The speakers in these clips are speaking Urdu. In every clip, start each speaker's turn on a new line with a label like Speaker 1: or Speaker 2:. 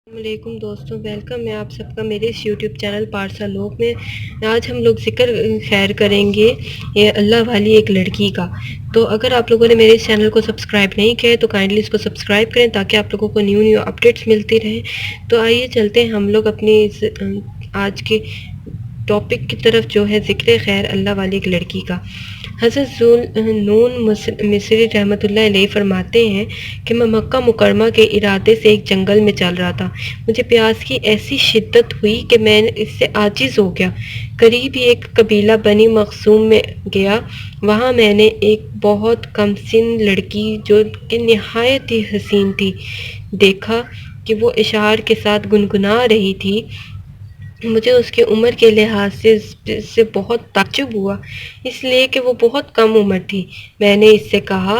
Speaker 1: السلام علیکم دوستوں، ویلکم ہے آپ سب کا میرے اس یوٹیوب چینل پارسا لوگ میں۔ آج ہم لوگ ذکر خیر کریں گے یہ اللہ والی ایک لڑکی کا۔ تو اگر آپ لوگوں نے میرے اس چینل کو سبسکرائب نہیں کیا ہے تو کائنڈلی اس کو سبسکرائب کریں تاکہ آپ لوگوں کو نیو اپڈیٹس ملتی رہیں۔ تو آئیے چلتے ہیں ہم لوگ اپنی آج کے ٹاپک کی طرف، جو ہے ذکر خیر اللہ والی ایک لڑکی کا۔ حضرت ذوالنون مصری رحمۃ اللہ علیہ فرماتے ہیں کہ میں مکہ مکرمہ کے ارادے سے ایک جنگل میں چل رہا تھا۔ مجھے پیاس کی ایسی شدت ہوئی کہ میں اس سے عاجز ہو گیا۔ قریب ہی ایک قبیلہ بنی مخزوم میں گیا۔ وہاں میں نے ایک بہت کم سن لڑکی جو کہ نہایت ہی حسین تھی دیکھا کہ وہ اشعار کے ساتھ گنگنا رہی تھی۔ مجھے اس کی عمر کے لحاظ سے بہت تعجب ہوا، اس لیے کہ وہ بہت کم عمر تھی۔ میں نے اس سے کہا،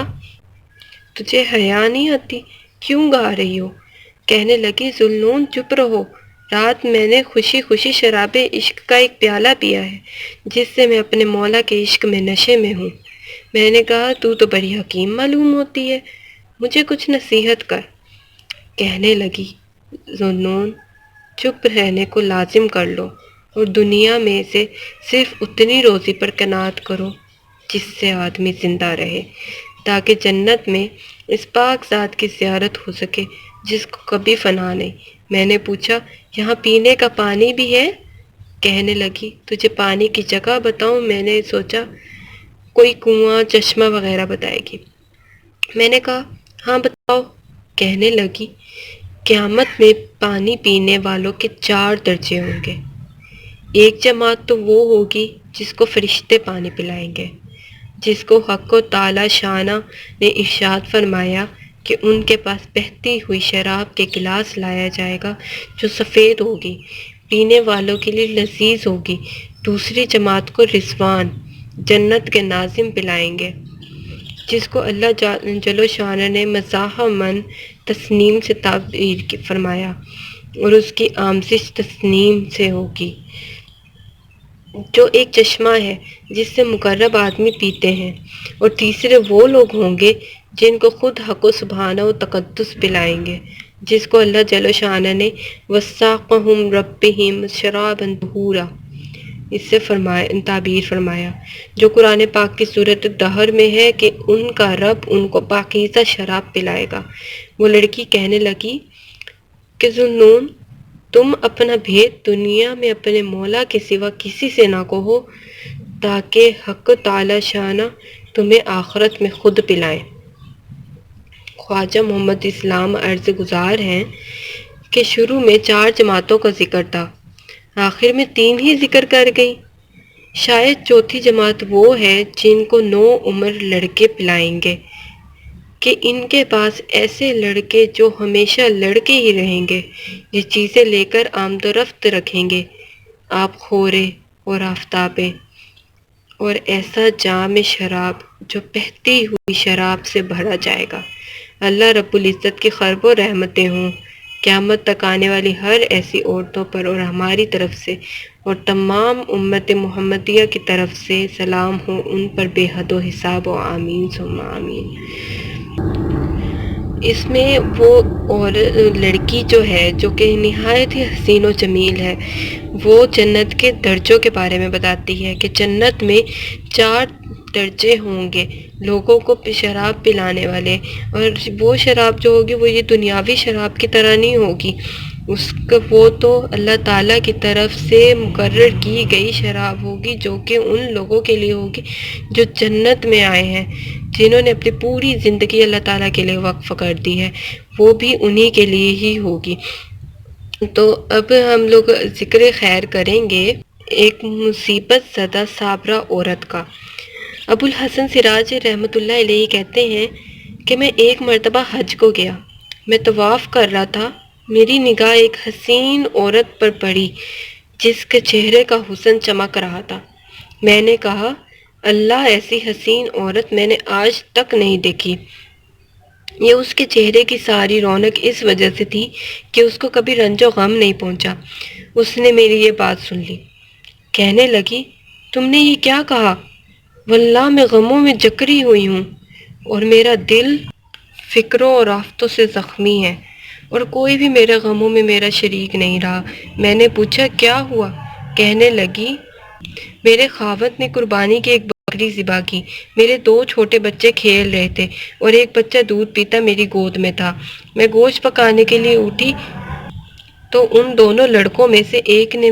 Speaker 1: تجھے حیا نہیں آتی؟ کیوں گا رہی ہو؟ کہنے لگی، ذوالنون چپ رہو، رات میں نے خوشی خوشی شراب عشق کا ایک پیالہ پیا ہے جس سے میں اپنے مولا کے عشق میں نشے میں ہوں۔ میں نے کہا، تو بڑی حکیم معلوم ہوتی ہے، مجھے کچھ نصیحت کر۔ کہنے لگی، ذوالنون، چپ رہنے کو لازم کر لو اور دنیا میں سے صرف اتنی روزی پر قناعت کرو جس سے آدمی زندہ رہے، تاکہ جنت میں اس پاک ذات کی زیارت ہو سکے جس کو کبھی فنا نہیں۔ میں نے پوچھا، یہاں پینے کا پانی بھی ہے؟ کہنے لگی، تجھے پانی کی جگہ بتاؤں؟ میں نے سوچا کوئی کنواں چشمہ وغیرہ بتائے گی۔ میں نے کہا، ہاں بتاؤ۔ کہنے لگی، قیامت میں پانی پینے والوں کے 4 درجے ہوں گے۔ ایک جماعت تو وہ ہوگی جس کو فرشتے پانی پلائیں گے، جس کو حق و تعالی شانہ نے ارشاد فرمایا کہ ان کے پاس بہتی ہوئی شراب کے گلاس لایا جائے گا جو سفید ہوگی، پینے والوں کے لیے لذیذ ہوگی۔ دوسری جماعت کو رضوان، جنت کے ناظم پلائیں گے، جس کو اللہ جل و شانہ نے مزاح من تسنیم سے تعبیر فرمایا اور اس کی آمیزش تسنیم سے ہوگی، جو ایک چشمہ ہے جس سے مقرب آدمی پیتے ہیں۔ اور تیسرے وہ لوگ ہوں گے جن کو خود حق و سبحانہ و تقدس پلائیں گے، جس کو اللہ جل و شانہ نے وَسَاقَهُمْ رَبِّهِمْ شَرَابًا طَہُورًا اس سے تعبیر فرمایا، جو قرآن پاک کی سورۃ الدہر میں ہے کہ ان کا رب ان کو پاکیزہ شراب پلائے گا۔ وہ لڑکی کہنے لگی کہ ذوالنون، تم اپنا بھید دنیا میں اپنے مولا کے سوا کسی سے نہ کہو تاکہ حق تعالی شانہ تمہیں آخرت میں خود پلائیں۔ خواجہ محمد اسلام عرض گزار ہیں کہ شروع میں 4 جماعتوں کا ذکر تھا، آخر میں 3 ہی ذکر کر گئی۔ شاید چوتھی جماعت وہ ہے جن کو 9 عمر لڑکے پلائیں گے کہ ان کے پاس ایسے لڑکے جو ہمیشہ لڑکے ہی رہیں گے، یہ چیزیں لے کر آمد و رفت رکھیں گے، آب خورے اور آفتابیں، اور ایسا جام شراب جو بہتی ہوئی شراب سے بھرا جائے گا۔ اللہ رب العزت کی خرب و رحمتیں ہوں قیامت تک آنے والی ہر ایسی عورتوں پر، اور ہماری طرف سے اور تمام امت محمدیہ کی طرف سے سلام ہو ان پر بے حد و حساب و آمین ثم آمین۔ اس میں وہ اور لڑکی جو ہے جو کہ نہایت ہی حسین و جمیل ہے، وہ جنت کے درجوں کے بارے میں بتاتی ہے کہ جنت میں 4 درجے ہوں گے لوگوں کو شراب پلانے والے، اور وہ شراب جو ہوگی وہ یہ دنیاوی شراب کی طرح نہیں ہوگی، وہ تو اللہ تعالیٰ کی طرف سے مقرر کی گئی شراب ہوگی جو کہ ان لوگوں کے لیے ہوگی جو جنت میں آئے ہیں، جنہوں نے اپنی پوری زندگی اللہ تعالیٰ کے لیے وقف کر دی ہے، وہ بھی انہی کے لیے ہی ہوگی۔ تو اب ہم لوگ ذکر خیر کریں گے ایک مصیبت زدہ صابرہ عورت کا۔ ابو الحسن سراج رحمۃ اللہ علیہ کہتے ہیں کہ میں ایک مرتبہ حج کو گیا، میں طواف کر رہا تھا، میری نگاہ ایک حسین عورت پر پڑی جس کے چہرے کا حسن چمک رہا تھا۔ میں نے کہا، اللہ، ایسی حسین عورت میں نے آج تک نہیں دیکھی۔ یہ اس کے چہرے کی ساری رونق اس وجہ سے تھی کہ اس کو کبھی رنج و غم نہیں پہنچا۔ اس نے میری یہ بات سن لی، کہنے لگی، تم نے یہ کیا کہا؟ واللہ میں غموں میں جکڑی ہوئی ہوں اور میرا دل فکروں اور آفتوں سے زخمی ہے۔ اور کوئی بھی میرے غموں میں میرا شریک نہیں رہا۔ میں نے پوچھا کیا ہوا؟ کہنے لگی میرے خاوند نے قربانی کی ایک بکری ذبح کی، میرے 2 چھوٹے بچے کھیل رہے تھے اور ایک بچہ دودھ پیتا میری گود میں تھا۔ میں گوشت پکانے کے لیے اٹھی تو ان دونوں لڑکوں میں سے ایک نے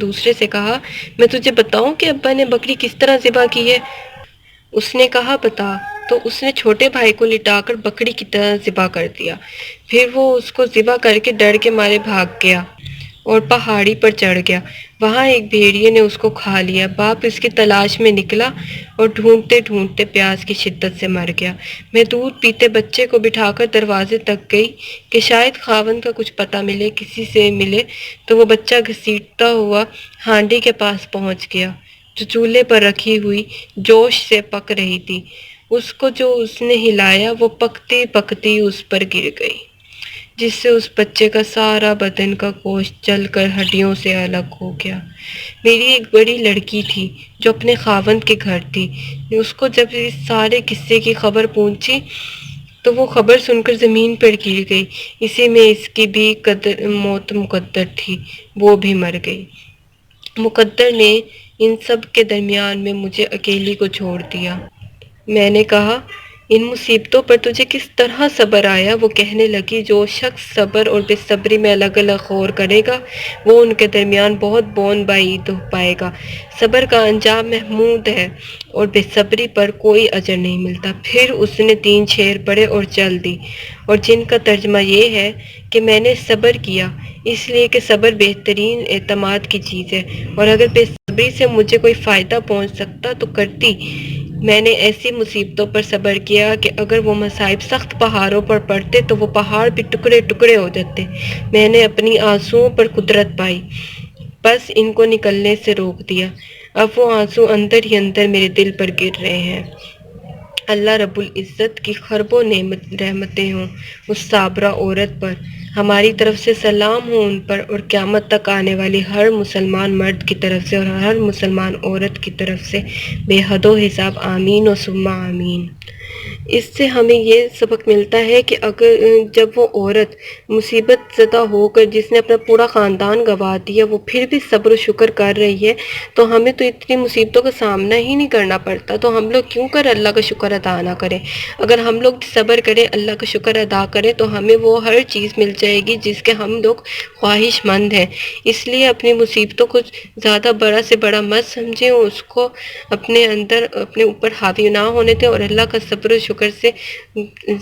Speaker 1: دوسرے سے کہا، میں تجھے بتاؤں کہ ابا نے بکری کس طرح ذبح کی ہے؟ اس نے کہا بتا، تو اس نے چھوٹے بھائی کو لٹا کر بکری کی طرح ذبح کر دیا۔ پھر وہ اس کو ذبح کر کے ڈر کے مارے بھاگ گیا اور پہاڑی پر چڑھ گیا۔ وہاں ایک بھیڑیے نے اس کو کھا لیا۔ باپ اس کی تلاش میں نکلا اور ڈھونڈتے ڈھونڈتے پیاس کی شدت سے مر گیا۔ میں دودھ پیتے بچے کو بٹھا کر دروازے تک گئی کہ شاید خاوند کا کچھ پتہ ملے، کسی سے ملے، تو وہ بچہ گھسیٹتا ہوا ہانڈی کے پاس پہنچ گیا جو چولہے پر رکھی ہوئی جوش سے پک رہی تھی۔ اس کو جو اس نے ہلایا وہ پکتی پکتی اس پر گر گئی، جس سے اس بچے کا سارا بدن کا گوشت جل کر ہڈیوں سے الگ ہو گیا۔ میری ایک بڑی لڑکی تھی جو اپنے خاوند کے گھر تھی۔ اس کو جب اس سارے قصے کی خبر پہنچی تو وہ خبر سن کر زمین پر گر گئی۔ اسی میں اس کی بھی موت مقدر تھی، وہ بھی مر گئی۔ مقدر نے ان سب کے درمیان میں مجھے اکیلی کو چھوڑ دیا۔ میں نے کہا ان مصیبتوں پر تجھے کس طرح صبر آیا؟ وہ کہنے لگی جو شخص صبر اور بے صبری میں الگ الگ غور کرے گا وہ ان کے درمیان بہت بون بعید پائے گا۔ صبر کا انجام محمود ہے اور بے صبری پر کوئی اجر نہیں ملتا۔ پھر اس نے 3 شعر پڑھے اور چل دی، اور جن کا ترجمہ یہ ہے کہ میں نے صبر کیا اس لیے کہ صبر بہترین اعتماد کی چیز ہے، اور اگر بے صبری سے مجھے کوئی فائدہ پہنچ سکتا تو کرتی۔ میں نے ایسی مصیبتوں پر صبر کیا کہ اگر وہ مصائب سخت پہاڑوں پر پڑتے تو وہ پہاڑ بھی ٹکڑے ٹکڑے ہو جاتے۔ میں نے اپنی آنسوؤں پر قدرت پائی، بس ان کو نکلنے سے روک دیا۔ اب وہ آنسو اندر ہی اندر میرے دل پر گر رہے ہیں۔ اللہ رب العزت کی خربوں رحمتیں ہوں اس صابرہ عورت پر، ہماری طرف سے سلام ہو ان پر، اور قیامت تک آنے والی ہر مسلمان مرد کی طرف سے اور ہر مسلمان عورت کی طرف سے بے حد و حساب، آمین و ثم آمین۔ اس سے ہمیں یہ سبق ملتا ہے کہ اگر جب وہ عورت مصیبت زدہ ہو کر جس نے اپنا پورا خاندان گنوا دیا وہ پھر بھی صبر و شکر کر رہی ہے تو ہمیں تو اتنی مصیبتوں کا سامنا ہی نہیں کرنا پڑتا، تو ہم لوگ کیوں کر اللہ کا شکر ادا نہ کریں؟ اگر ہم لوگ صبر کریں، اللہ کا شکر ادا کریں تو ہمیں وہ ہر چیز مل جائے گی جس کے ہم لوگ خواہش مند ہیں۔ اس لیے اپنی مصیبتوں کو زیادہ بڑا سے بڑا مت سمجھیں، اس کو اپنے اندر اپنے اوپر حاوی نہ ہونے دیں اور اللہ کا صبر و شکر سے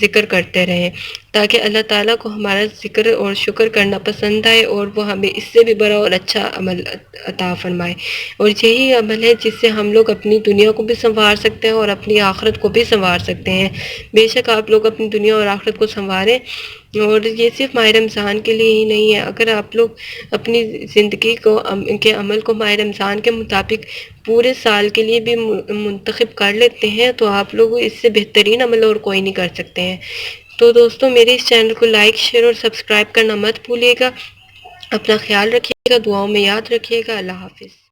Speaker 1: ذکر کرتے رہیں تاکہ اللہ تعالیٰ کو ہمارا ذکر اور شکر کرنا پسند آئے اور وہ ہمیں اس سے بھی بڑا اور اچھا عمل عطا فرمائے۔ اور یہی عمل ہے جس سے ہم لوگ اپنی دنیا کو بھی سنوار سکتے ہیں اور اپنی آخرت کو بھی سنوار سکتے ہیں۔ بے شک آپ لوگ اپنی دنیا اور آخرت کو سنواریں، اور یہ صرف ماہ رمضان کے لیے ہی نہیں ہے۔ اگر آپ لوگ اپنی زندگی کے عمل کو ماہ رمضان کے مطابق پورے سال کے لیے بھی منتخب کر لیتے ہیں تو آپ لوگ اس سے بہترین عمل اور کوئی نہیں کر سکتے ہیں۔ تو دوستوں میرے اس چینل کو لائک، شیئر اور سبسکرائب کرنا مت بھولیے گا۔ اپنا خیال رکھیے گا، دعاؤں میں یاد رکھیے گا۔ اللہ حافظ۔